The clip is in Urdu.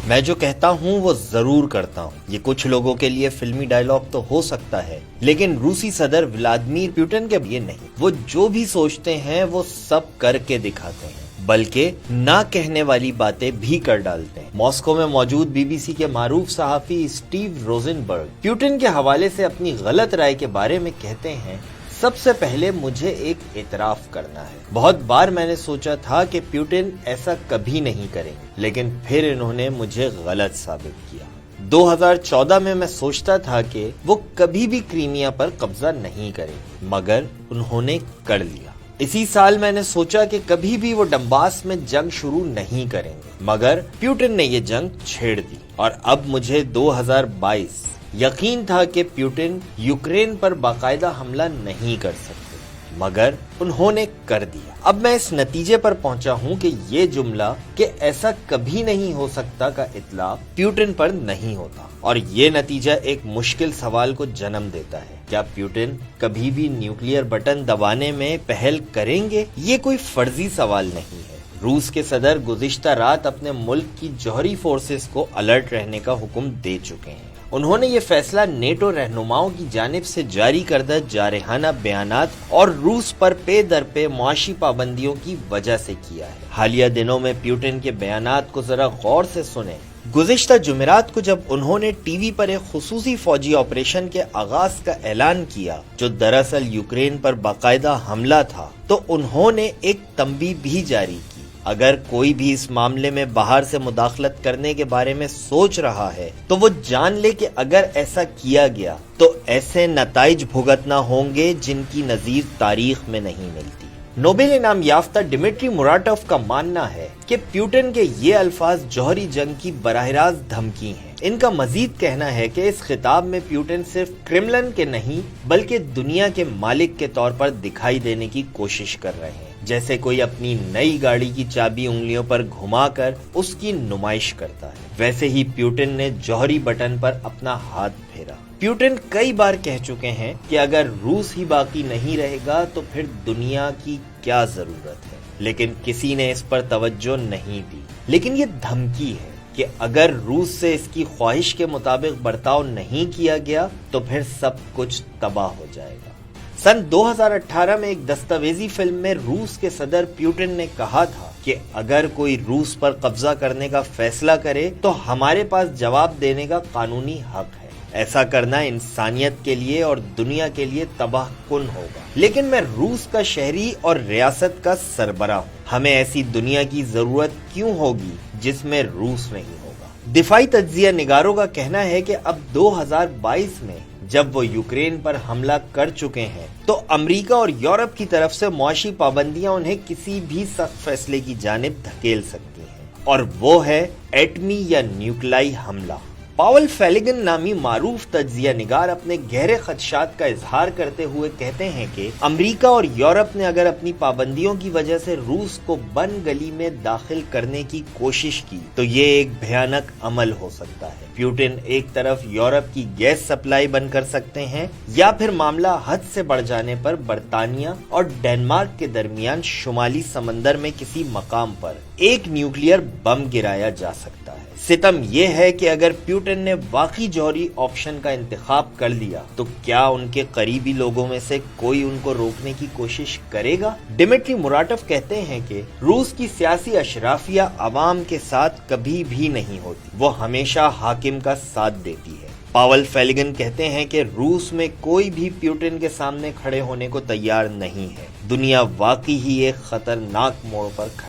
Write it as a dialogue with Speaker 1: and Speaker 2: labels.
Speaker 1: میں جو کہتا ہوں وہ ضرور کرتا ہوں. یہ کچھ لوگوں کے لیے فلمی ڈائلاگ تو ہو سکتا ہے، لیکن روسی صدر ولادیمیر پوٹن کے لیے نہیں. وہ جو بھی سوچتے ہیں وہ سب کر کے دکھاتے ہیں، بلکہ نہ کہنے والی باتیں بھی کر ڈالتے ہیں. ماسکو میں موجود بی بی سی کے معروف صحافی اسٹیو روزنبرگ پیوٹن کے حوالے سے اپنی غلط رائے کے بارے میں کہتے ہیں، سب سے پہلے مجھے ایک اعتراف کرنا ہے. بہت بار میں نے سوچا تھا کہ پیوٹن ایسا کبھی نہیں کریں گے، لیکن پھر انہوں نے مجھے غلط ثابت کیا. 2014 میں میں سوچتا تھا کہ وہ کبھی بھی کرائمیا پر قبضہ نہیں کریں گے، مگر انہوں نے کر لیا. اسی سال میں نے سوچا کہ کبھی بھی وہ ڈنباس میں جنگ شروع نہیں کریں گے، مگر پیوٹن نے یہ جنگ چھیڑ دی. اور اب مجھے 2022 یقین تھا کہ پیوٹن یوکرین پر باقاعدہ حملہ نہیں کر سکتے، مگر انہوں نے کر دیا. اب میں اس نتیجے پر پہنچا ہوں کہ یہ جملہ کہ ایسا کبھی نہیں ہو سکتا کا اطلاق پیوٹن پر نہیں ہوتا. اور یہ نتیجہ ایک مشکل سوال کو جنم دیتا ہے، کیا پیوٹن کبھی بھی نیوکلیئر بٹن دبانے میں پہل کریں گے؟ یہ کوئی فرضی سوال نہیں ہے. روس کے صدر گزشتہ رات اپنے ملک کی جوہری فورسز کو الرٹ رہنے کا حکم دے چکے ہیں. انہوں نے یہ فیصلہ نیٹو رہنماؤں کی جانب سے جاری کردہ جارحانہ بیانات اور روس پر پے در پے معاشی پابندیوں کی وجہ سے کیا ہے. حالیہ دنوں میں پیوٹن کے بیانات کو ذرا غور سے سنیں. گزشتہ جمعرات کو جب انہوں نے ٹی وی پر ایک خصوصی فوجی آپریشن کے آغاز کا اعلان کیا جو دراصل یوکرین پر باقاعدہ حملہ تھا، تو انہوں نے ایک تنبیہ بھی جاری کی. اگر کوئی بھی اس معاملے میں باہر سے مداخلت کرنے کے بارے میں سوچ رہا ہے تو وہ جان لے کہ اگر ایسا کیا گیا تو ایسے نتائج بھگتنا ہوں گے جن کی نظیر تاریخ میں نہیں ملتی. نوبل انعام یافتہ ڈمیٹری موراٹوف کا ماننا ہے کہ پیوٹن کے یہ الفاظ جوہری جنگ کی براہ راست دھمکی ہیں. ان کا مزید کہنا ہے کہ اس خطاب میں پیوٹن صرف کرملن کے نہیں بلکہ دنیا کے مالک کے طور پر دکھائی دینے کی کوشش کر رہے ہیں، جیسے کوئی اپنی نئی گاڑی کی چابی انگلیوں پر گھما کر اس کی نمائش کرتا ہے. ویسے ہی پیوٹن نے جوہری بٹن پر اپنا ہاتھ پھیرا. پیوٹن کئی بار کہہ چکے ہیں کہ اگر روس ہی باقی نہیں رہے گا تو پھر دنیا کی کیا ضرورت ہے، لیکن کسی نے اس پر توجہ نہیں دی. لیکن یہ دھمکی ہے کہ اگر روس سے اس کی خواہش کے مطابق برتاؤ نہیں کیا گیا تو پھر سب کچھ تباہ ہو جائے گا. سن 2018 میں ایک دستاویزی فلم میں روس کے صدر پیوٹن نے کہا تھا کہ اگر کوئی روس پر قبضہ کرنے کا فیصلہ کرے تو ہمارے پاس جواب دینے کا قانونی حق ہے. ایسا کرنا انسانیت کے لیے اور دنیا کے لیے تباہ کن ہوگا. لیکن میں روس کا شہری اور ریاست کا سربراہ ہوں. ہمیں ایسی دنیا کی ضرورت کیوں ہوگی جس میں روس نہیں ہوگا؟ دفاعی تجزیہ نگاروں کا کہنا ہے کہ اب 2022 میں جب وہ یوکرین پر حملہ کر چکے ہیں تو امریکہ اور یورپ کی طرف سے معاشی پابندیاں انہیں کسی بھی سخت فیصلے کی جانب دھکیل سکتی ہیں، اور وہ ہے ایٹمی یا نیوکلیائی حملہ. پاول فیلگن نامی معروف تجزیہ نگار اپنے گہرے خدشات کا اظہار کرتے ہوئے کہتے ہیں کہ امریکہ اور یورپ نے اگر اپنی پابندیوں کی وجہ سے روس کو بن گلی میں داخل کرنے کی کوشش کی تو یہ ایک بھیانک عمل ہو سکتا ہے. پیوٹن ایک طرف یورپ کی گیس سپلائی بند کر سکتے ہیں، یا پھر معاملہ حد سے بڑھ جانے پر برطانیہ اور ڈنمارک کے درمیان شمالی سمندر میں کسی مقام پر ایک نیوکلیئر بم گرایا جا سکتا ہے. ستم یہ ہے کہ اگر پیوٹن نے واقعی جوہری آپشن کا انتخاب کر لیا تو کیا ان کے قریبی لوگوں میں سے کوئی ان کو روکنے کی کوشش کرے گا؟ ڈمیٹری موراٹوف کہتے ہیں کہ روس کی سیاسی اشرافیہ عوام کے ساتھ کبھی بھی نہیں ہوتی، وہ ہمیشہ حاکم کا ساتھ دیتی ہے. پاول فیلگن کہتے ہیں کہ روس میں کوئی بھی پیوٹن کے سامنے کھڑے ہونے کو تیار نہیں ہے. دنیا واقعی ہی ایک خطرناک موڑ پر